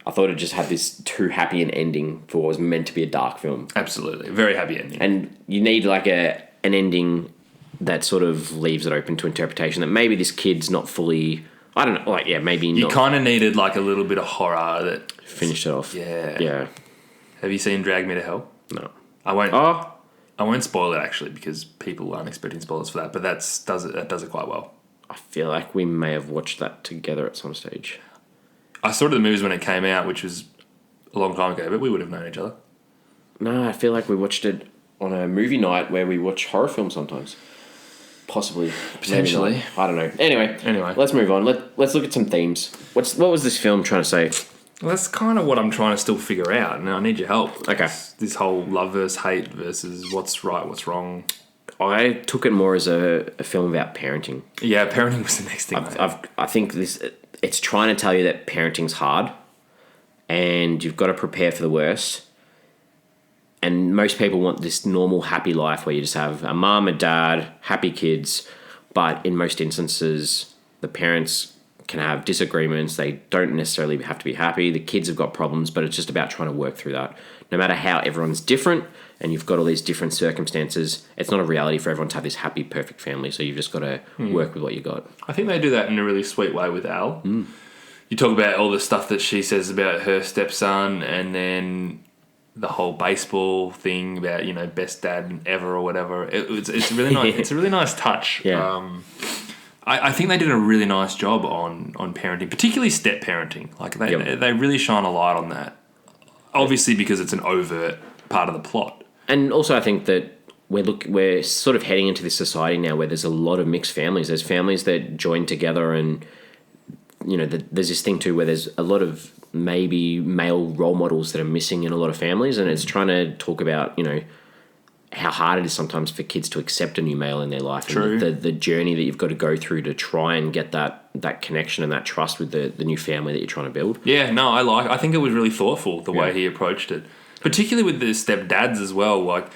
I thought it just had this too happy an ending for what was meant to be a dark film. Absolutely. Very happy ending. And you need like an ending that sort of leaves it open to interpretation, that maybe this kid's not fully... I don't know, maybe you kind of needed like a little bit of horror that... Finished it off. Yeah. Have you seen Drag Me to Hell? No. I won't spoil it, actually, because people aren't expecting spoilers for that, but that does it quite well. I feel like we may have watched that together at some stage. I saw it at the movies when it came out, which was a long time ago, but we would have known each other. No, I feel like we watched it on a movie night where we watch horror films sometimes. Possibly. Potentially. Maybe not. I don't know. Anyway. Let's move on. Let's look at some themes. What was this film trying to say? Well, that's kind of what I'm trying to still figure out, and I need your help. Okay. This whole love versus hate versus what's right, what's wrong. I took it more as a film about parenting. Yeah, parenting was the next thing. I think it's trying to tell you that parenting's hard and you've got to prepare for the worst. And most people want this normal, happy life where you just have a mum, a dad, happy kids. But in most instances, the parents can have disagreements. They don't necessarily have to be happy. The kids have got problems, but it's just about trying to work through that. No matter how everyone's different and you've got all these different circumstances, it's not a reality for everyone to have this happy, perfect family. So you've just got to work with what you got. I think they do that in a really sweet way with Al. You talk about all the stuff that she says about her stepson, and then the whole baseball thing about, you know, best dad ever or whatever. It's really nice. It's a really nice touch. Yeah. I think they did a really nice job on parenting, particularly step parenting. Like they really shine a light on that. Obviously, because it's an overt part of the plot. And also, I think that we're sort of heading into this society now where there's a lot of mixed families. There's families that join together, and you know, there's this thing too where there's a lot of maybe male role models that are missing in a lot of families, and it's trying to talk about, you know, how hard it is sometimes for kids to accept a new male in their life. True. And the journey that you've got to go through to try and get that connection and that trust with the new family that you're trying to build. Yeah, no, I think it was really thoughtful the way he approached it, particularly with the stepdads as well. Like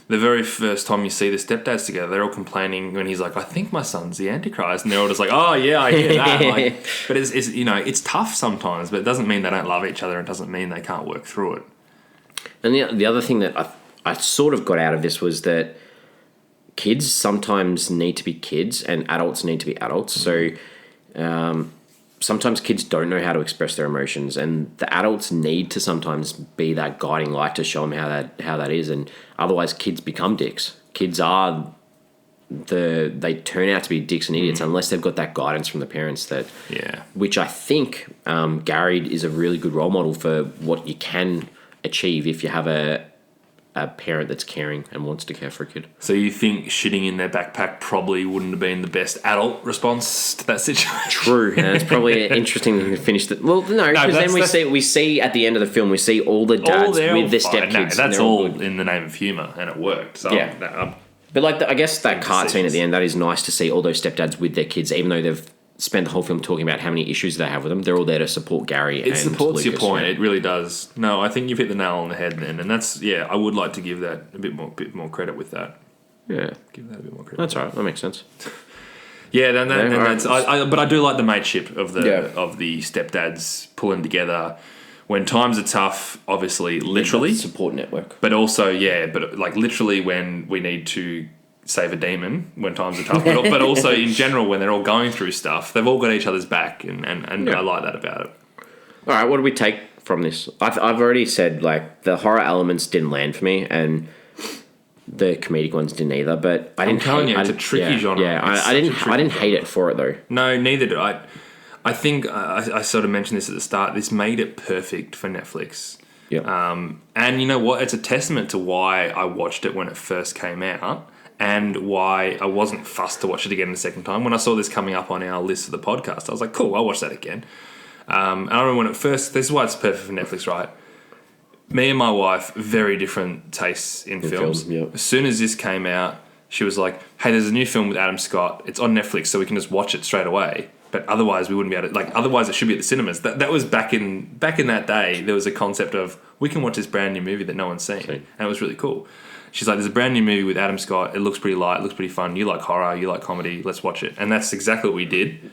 the very first time you see the stepdads together, they're all complaining when he's like, I think my son's the Antichrist, and they're all just like, oh yeah, I hear that. Like, but it's you know, it's tough sometimes, but it doesn't mean they don't love each other. It doesn't mean they can't work through it. And the other thing that I sort of got out of this was that kids sometimes need to be kids and adults need to be adults. So sometimes kids don't know how to express their emotions, and the adults need to sometimes be that guiding light to show them how that is. And otherwise, kids become dicks. Kids they turn out to be dicks and idiots unless they've got that guidance from the parents. Which I think Gary is a really good role model for what you can achieve if you have a parent that's caring and wants to care for a kid. So you think shitting in their backpack probably wouldn't have been the best adult response to that situation? True, and it's probably interesting to finish it. Well, no, because then we see at the end of the film, we see all the dads with their stepkids. No, that's all in the name of humour, and it worked. So yeah. But like, I guess that cart scene at the end, that is nice to see all those stepdads with their kids, even though they've spent the whole film talking about how many issues they have with them. They're all there to support Gary. It supports your point. It really does. No, I think you've hit the nail on the head then, and that's I would like to give that a bit more credit with that. Yeah, give that a bit more credit. That's all right. That makes sense. Yeah, that's. But I do like the mateship of the stepdads pulling together when times are tough. Obviously, literally support network, but also but like literally when we need to save a demon when times are tough, but also in general when they're all going through stuff, they've all got each other's back, and I like that about it. All right, what do we take from this? I've already said, like, the horror elements didn't land for me, and the comedic ones didn't either. But I'm telling you, it's a tricky genre. Yeah, I didn't hate it for it though. No, neither did I. I think I sort of mentioned this at the start. This made it perfect for Netflix. Yeah. And you know what? It's a testament to why I watched it when it first came out, and why I wasn't fussed to watch it again the second time. When I saw this coming up on our list of the podcast, I was like, cool, I'll watch that again. And I remember when it first... This is why it's perfect for Netflix, right? Me and my wife, very different tastes in films. Yep. As soon as this came out, she was like, hey, there's a new film with Adam Scott. It's on Netflix, so we can just watch it straight away. But otherwise, we wouldn't be able to... Like, otherwise, it should be at the cinemas. That was back in that day, there was a concept of, we can watch this brand new movie that no one's seen. Sweet. And it was really cool. She's like, there's a brand new movie with Adam Scott. It looks pretty light. It looks pretty fun. You like horror. You like comedy. Let's watch it. And that's exactly what we did.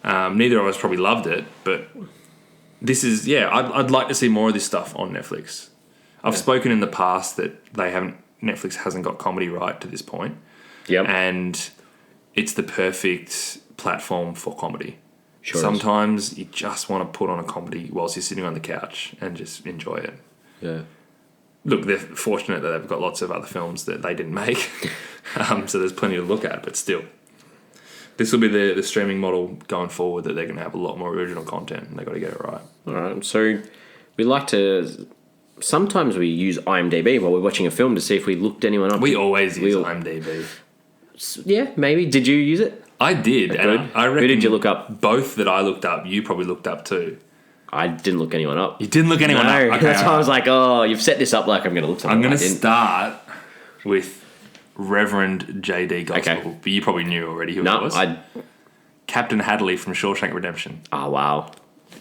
Neither of us probably loved it, but this is, I'd like to see more of this stuff on Netflix. I've spoken in the past that Netflix hasn't got comedy right to this point. Yep. And it's the perfect platform for comedy. Sure. Sometimes you just want to put on a comedy whilst you're sitting on the couch and just enjoy it. Yeah. Look, they're fortunate that they've got lots of other films that they didn't make. So there's plenty to look at, but still. This will be the streaming model going forward, that they're going to have a lot more original content, and they've got to get it right. All right. So we like to sometimes we use IMDb while we're watching a film to see if we looked anyone up. We always use IMDb. Yeah, maybe. Did you use it? I did. Good. And I reckon Who did you look up? Both that I looked up, you probably looked up too. I didn't look anyone up. You didn't look anyone up? Okay, That's why I was like, oh, you've set this up like I'm going to look something. I'm going to start with Reverend J.D. Gospel. Okay. But you probably knew already who it was. Captain Hadley from Shawshank Redemption. Oh, wow.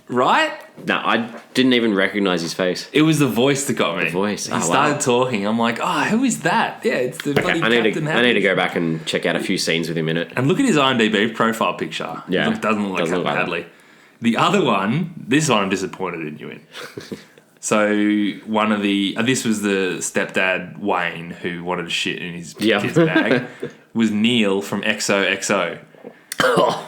Right? No, I didn't even recognise his face. It was the voice that got me. The voice. He started talking. I'm like, who is that? Yeah, it's the bloody Captain Hadley. I need to go back and check out a few scenes with him in it. And look at his IMDb profile picture. Yeah. It doesn't look like Captain Hadley. The other one, this one I'm disappointed in you in. So this was the stepdad, Wayne, who wanted to shit in his kid's bag, was Neil from XOXO.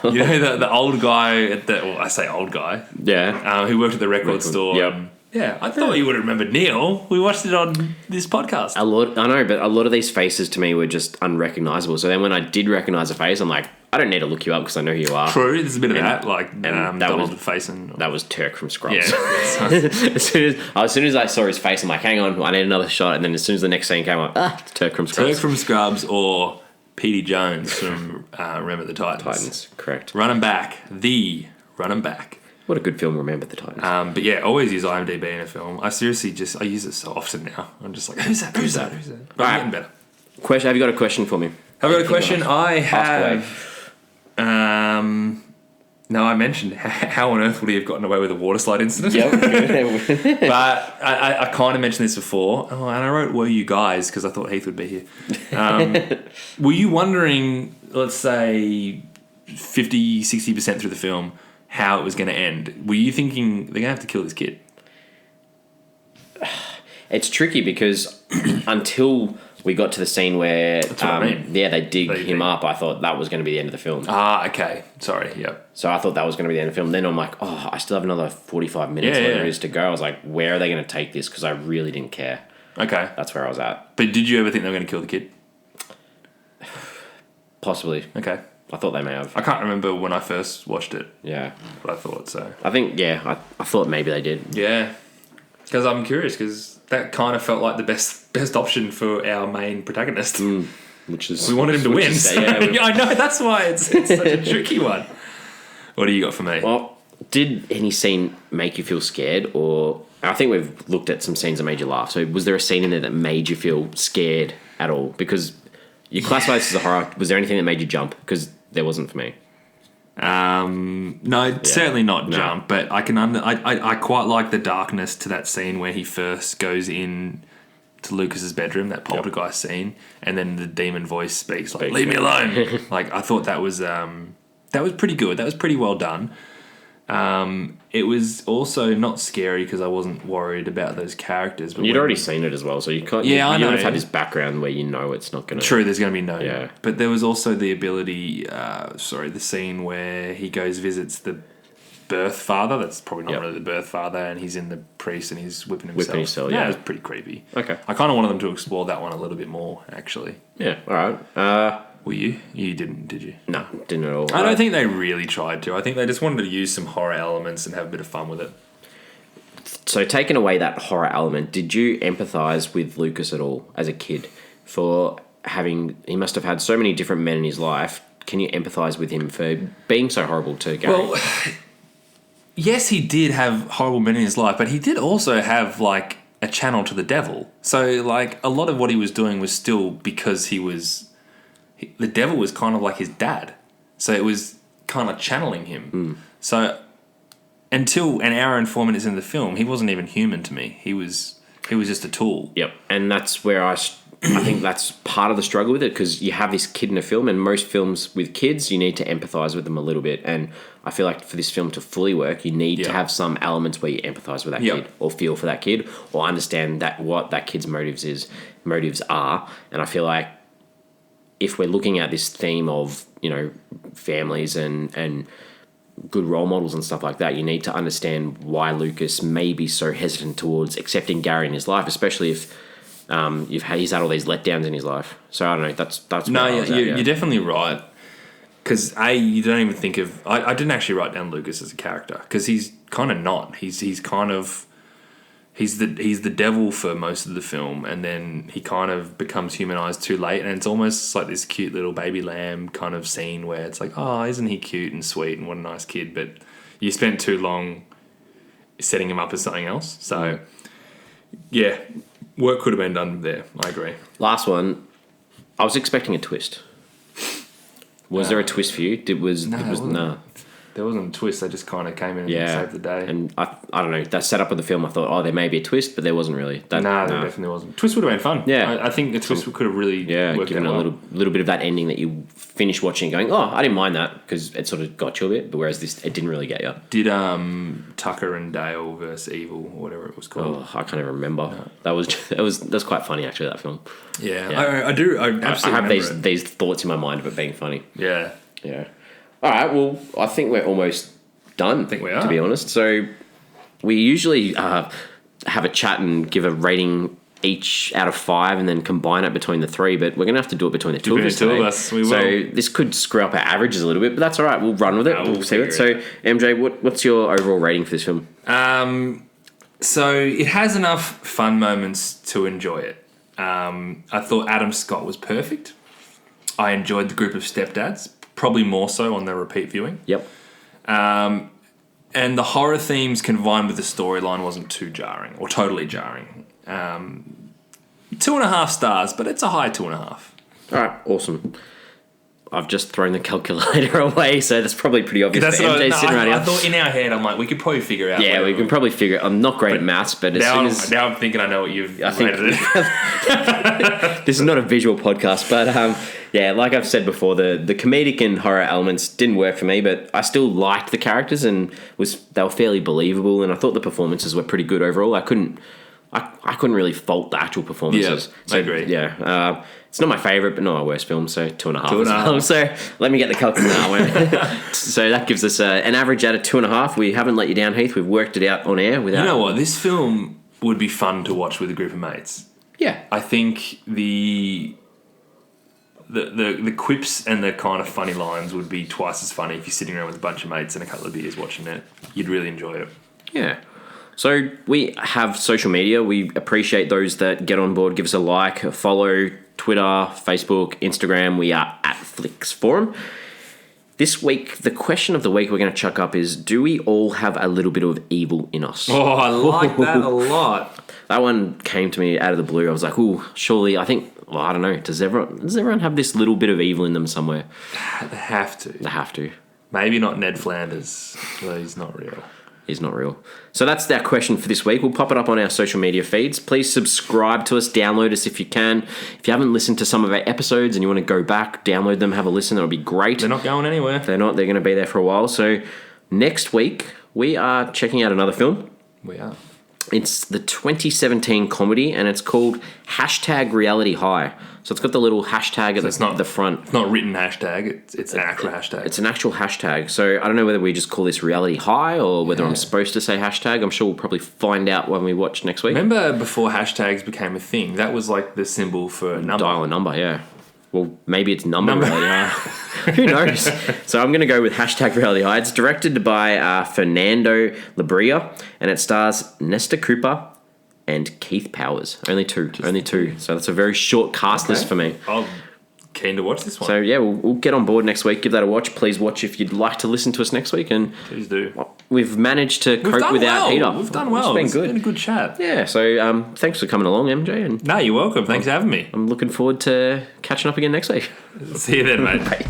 You know the old guy I say old guy. Yeah. Who worked at the record store. Yep. Yeah, I thought you would have remembered Neil. We watched it on this podcast. I know, but a lot of these faces to me were just unrecognisable. So then when I did recognise a face, I'm like, I don't need to look you up because I know who you are. True, there's a bit of that, like Donald was Faison. That was Turk from Scrubs. Yeah. as soon as I saw his face, I'm like, hang on, I need another shot. And then as soon as the next scene came up, it's Turk from Scrubs. Turk from Scrubs or Petey Jones from Remember the Titans. Titans, correct. Run 'em back. Run 'em back. What a good film, Remember the Titans. But yeah, always use IMDb in a film. I seriously I use it so often now. I'm just like, who's that? But I'm getting better. Have you got a question for me? Have I got a question? I have. No, I mentioned how on earth would he have gotten away with a water slide incident? Yep. But I kind of mentioned this before. Oh, and I wrote, were you guys? Because I thought Heath would be here. Were you wondering, let's say, 50, 60% through the film, how it was going to end? Were you thinking they're going to have to kill this kid? It's tricky because until we got to the scene where they dig him up, I thought that was going to be the end of the film. Okay. Sorry, yep. So I thought that was going to be the end of the film. Then I'm like, I still have another 45 minutes whatever it is to go. I was like, where are they going to take this? Because I really didn't care. Okay. That's where I was at. But did you ever think they were going to kill the kid? Possibly. Okay. I thought they may have. I can't remember when I first watched it. Yeah. But I thought so. I think, I thought maybe they did. Yeah. Because I'm curious, because that kind of felt like the best option for our main protagonist. Which is... We wanted him to win. Yeah, I know, that's why it's such a tricky one. What do you got for me? Well, did any scene make you feel scared? Or... I think we've looked at some scenes that made you laugh. So was there a scene in there that made you feel scared at all? Because you classify this as a horror. Was there anything that made you jump? Because there wasn't for me. No, certainly not jump, but I can I quite like the darkness to that scene where he first goes in to Lucas's bedroom, that poltergeist scene, and then the demon voice speaks like, "Leave me alone." Like, I thought that was pretty good. That was pretty well done. It was also not scary because I wasn't worried about those characters. But you'd already seen it as well, so you can't. Yeah, I know. You would have had this background where you know it's not going to. True, there's going to be no. Yeah. But there was also the ability. The scene where he goes visits the birth father. That's probably not really the birth father, and he's in the priest and he's whipping himself. Yeah, it was pretty creepy. Okay. I kind of wanted them to explore that one a little bit more, actually. Yeah. All right. Were you? You didn't, did you? No, didn't at all. I don't think they really tried to. I think they just wanted to use some horror elements and have a bit of fun with it. So, taking away that horror element, did you empathise with Lucas at all as a kid for he must have had so many different men in his life. Can you empathise with him for being so horrible to Gary? Well, yes, he did have horrible men in his life, but he did also have, like, a channel to the devil. So, like, a lot of what he was doing was still because the devil was kind of like his dad. So it was kind of channeling him. So until an hour and 4 minutes into the film, he wasn't even human to me. He was just a tool. Yep. And that's where I think that's part of the struggle with it, because you have this kid in a film, and most films with kids, you need to empathise with them a little bit. And I feel like for this film to fully work, you need to have some elements where you empathise with that kid, or feel for that kid, or understand that what that kid's motives are. And I feel like if we're looking at this theme of, families and good role models and stuff like that, you need to understand why Lucas may be so hesitant towards accepting Gary in his life, especially if he's had all these letdowns in his life. So I don't know. That's no. You're definitely right. Because you don't even think of. I didn't actually write down Lucas as a character because he's kind of not. He's kind of. he's the devil for most of the film, and then he kind of becomes humanized too late, and it's almost like this cute little baby lamb kind of scene where it's like, oh, isn't he cute and sweet and what a nice kid, but you spent too long setting him up as something else. So yeah, work could have been done there. I agree. Last one, I was expecting a twist. Was there a twist for you? No. There wasn't a twist. They just kind of came in and saved the day. And I don't know, that setup of the film, I thought, there may be a twist, but there wasn't really. There definitely wasn't. Twist would have been fun. Yeah. I think a twist could have really worked given out a little bit of that ending that you finish watching going, oh, I didn't mind that, because it sort of got you a bit, but whereas this, it didn't really get you. Did Tucker and Dale versus Evil, or whatever it was called? Oh, I can't even remember. No. That was quite funny, actually, that film. Yeah. I do. I absolutely have these thoughts in my mind of it being funny. Yeah. Yeah. All right, well, I think we're almost done, I think we are, to be honest. So we usually have a chat and give a rating each out of 5 and then combine it between the 3, but we're going to have to do it between the two of us today. We will. So this could screw up our averages a little bit, but that's all right. We'll run with it. We'll see it. So MJ, what's your overall rating for this film? So it has enough fun moments to enjoy it. I thought Adam Scott was perfect. I enjoyed the group of stepdads, probably more so on the repeat viewing. Yep. And the horror themes combined with the storyline wasn't too jarring or totally jarring. 2.5 stars, but it's a high 2.5. All right, awesome. I've just thrown the calculator away, so that's probably pretty obvious. That's I thought in our head, I'm like, we could probably figure out. Yeah, we can probably figure. I'm not great at maths, but now I'm thinking I know what you've rated it. This is not a visual podcast, but yeah, like I've said before, the comedic and horror elements didn't work for me, but I still liked the characters and they were fairly believable, and I thought the performances were pretty good overall. I couldn't really fault the actual performances. Yeah, I agree. Yeah, it's not my favourite, but not my worst film, so 2.5 as well. So let me get the calculator. So that gives us an average out of 2.5. We haven't let you down, Heath. We've worked it out on air without. You know what? This film would be fun to watch with a group of mates. Yeah, I think the quips and the kind of funny lines would be twice as funny if you're sitting around with a bunch of mates and a couple of beers watching it. You'd really enjoy it. Yeah. So we have social media. We appreciate those that get on board, give us a like, follow Twitter, Facebook, Instagram. We are at Flix Forum. This week, the question of the week we're going to chuck up is, do we all have a little bit of evil in us? Oh, I like that a lot. That one came to me out of the blue. I was like, ooh, surely, I don't know. Does everyone have this little bit of evil in them somewhere? They have to. They have to. Maybe not Ned Flanders. Well, he's not real. Is not real. So that's our question for this week. We'll pop it up on our social media feeds. Please subscribe to us, download us if you can. If you haven't listened to some of our episodes and you want to go back, download them, have a listen. That would be great. They're not going anywhere. They're not. They're going to be there for a while. So next week, we are checking out another film. We are. It's the 2017 comedy, and it's called #RealityHigh. So it's got the little hashtag at the front. It's not written hashtag. It's an actual hashtag. It's an actual hashtag. So I don't know whether we just call this Reality High or whether I'm supposed to say hashtag. I'm sure we'll probably find out when we watch next week. Remember before hashtags became a thing? That was like the symbol for a number. Dial a number, yeah. Well, maybe it's number Reality High. Who knows? So I'm going to go with #Reality High. It's directed by Fernando Labria, and it stars Nesta Cooper and Keith Powers. Only two. So that's a very short cast list for me. I'm keen to watch this one. So yeah, we'll get on board next week. Give that a watch. Please watch if you'd like to listen to us next week. And please do. We've managed to cope without Peter. We've done well. It's been good. It's been a good chat. Yeah. So thanks for coming along, MJ. And no, you're welcome. Thanks for having me. I'm looking forward to catching up again next week. See you then, mate. Bye.